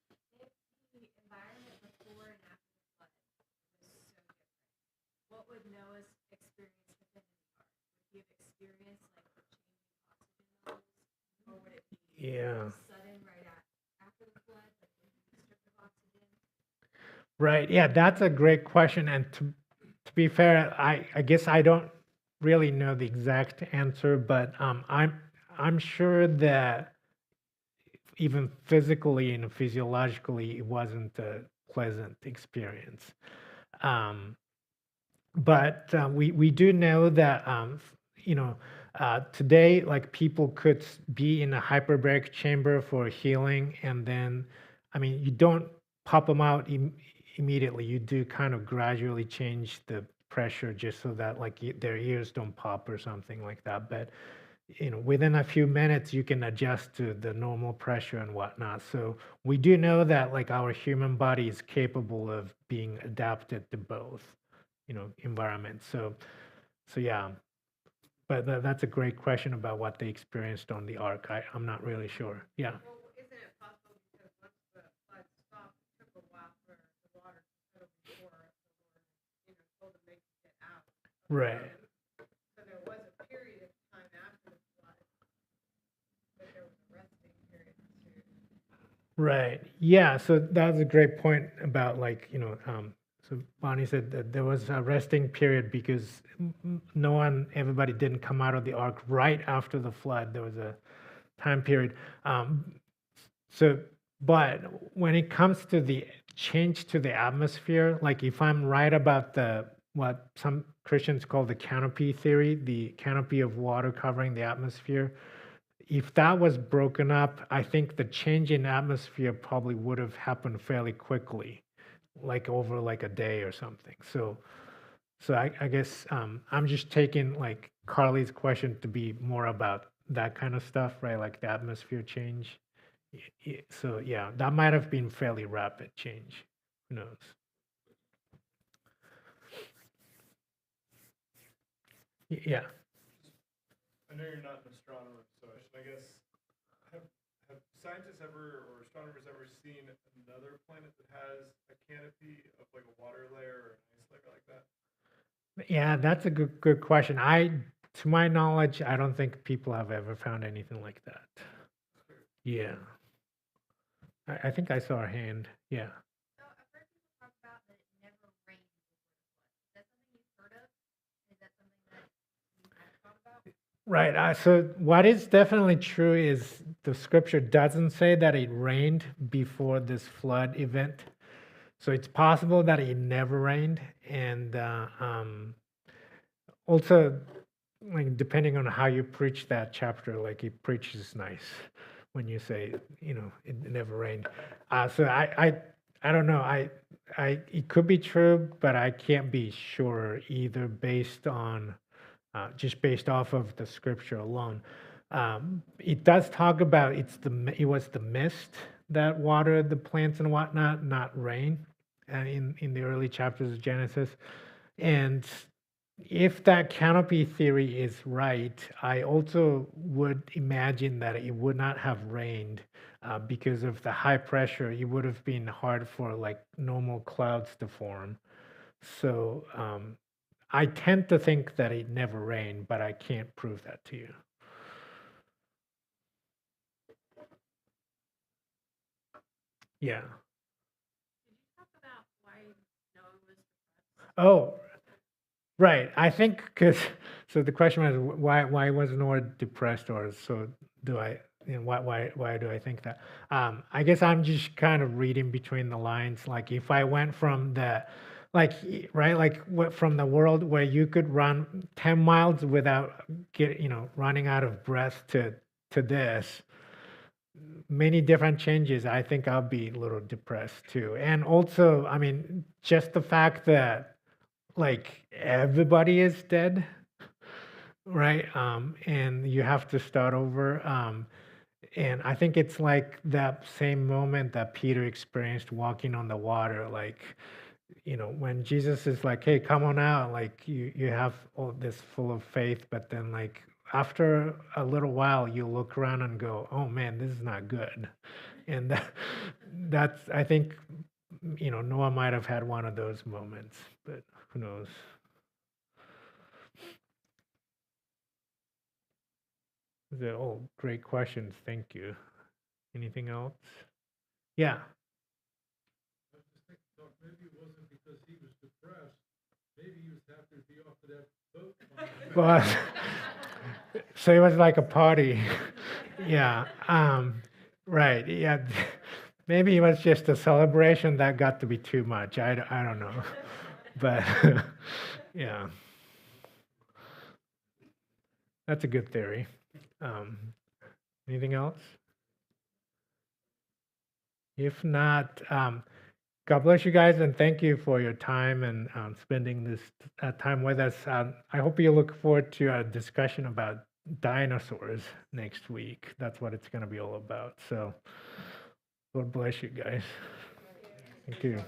If the environment before and after the flood was so different, what would Noah's experience within the ark? Would he have experienced like the changing oxygen levels, or would it be Yeah. sudden right after the flood, like when he was stripped of oxygen? Right. Yeah, that's a great question. And to be fair, I guess I don't really know the exact answer, but I'm sure that even physically and physiologically, it wasn't a pleasant experience. Um, but we do know that today, like people could be in a hyperbaric chamber for healing, and then, I mean, you don't pop them out immediately. You do kind of gradually change the pressure just so that like their ears don't pop or something like that. But within a few minutes, you can adjust to the normal pressure and whatnot. So we do know that like our human body is capable of being adapted to both, environments. So yeah, but that's a great question about what they experienced on the ark. I'm not really sure. Yeah. Well, isn't it possible because once the flood stopped, it took a while for the water to settle before the Lord, told them they could get out of the Right. boat. So there was a period of time after the flood, but there was a resting period too. Right. Yeah. So that's a great point about so Bonnie said that there was a resting period because everybody didn't come out of the ark right after the flood. There was a time period. But when it comes to the change to the atmosphere, like if I'm right about what some Christians call the canopy theory, the canopy of water covering the atmosphere, if that was broken up, I think the change in atmosphere probably would have happened fairly quickly, like over like a day or something. So I guess I'm just taking like Carly's question to be more about that kind of stuff, right? Like the atmosphere change. So yeah, that might have been fairly rapid change. Who knows? Yeah. I know you're not an astronomer, so I guess have scientists ever or astronomers ever seen another planet that has a canopy of like a water layer or an ice layer like that? Yeah, that's a good question. To my knowledge, I don't think people have ever found anything like that. Yeah. I think I saw a hand. Yeah. So I've heard people talk about that it never rained before the flood. Is that something you've heard of? Is that something that you have thought about? Right. So what is definitely true is the scripture doesn't say that it rained before this flood event. So it's possible that it never rained, and also, like depending on how you preach that chapter, like it preaches nice when you say it never rained. So I don't know. It could be true, but I can't be sure either based on just based off of the scripture alone. It does talk about it was the mist that watered the plants and whatnot, not rain, in the early chapters of Genesis. And if that canopy theory is right, I also would imagine that it would not have rained because of the high pressure. It would have been hard for like normal clouds to form. So I tend to think that it never rained, but I can't prove that to you. Yeah. Did you talk about why Noah was depressed? Oh, right. I think because so the question was why was Noah depressed, or so do I? Why do I think that? I guess I'm just kind of reading between the lines. Like if I went from the right, like from the world where you could run 10 miles without running out of breath to this, many different changes, I think I'll be a little depressed too. And also, I mean, just the fact that like everybody is dead, right? And you have to start over. And I think it's like that same moment that Peter experienced walking on the water, like, when Jesus is like, hey, come on out, like you have all this full of faith, but then like after a little while you look around and go, oh man, this is not good. And that's, I think, Noah might have had one of those moments, but who knows? Oh, great questions. Thank you. Anything else? Yeah. I was just thinking, Doc, maybe it wasn't because he was depressed. Maybe he was happy to be off of that boat. Well, so it was like a party. Yeah. Right. Yeah. Maybe it was just a celebration that got to be too much. I don't know. But yeah. That's a good theory. Anything else? If not, God bless you guys and thank you for your time and spending this time with us. I hope you look forward to a discussion about dinosaurs next week. That's what it's going to be all about. So, Lord bless you guys. Thank you.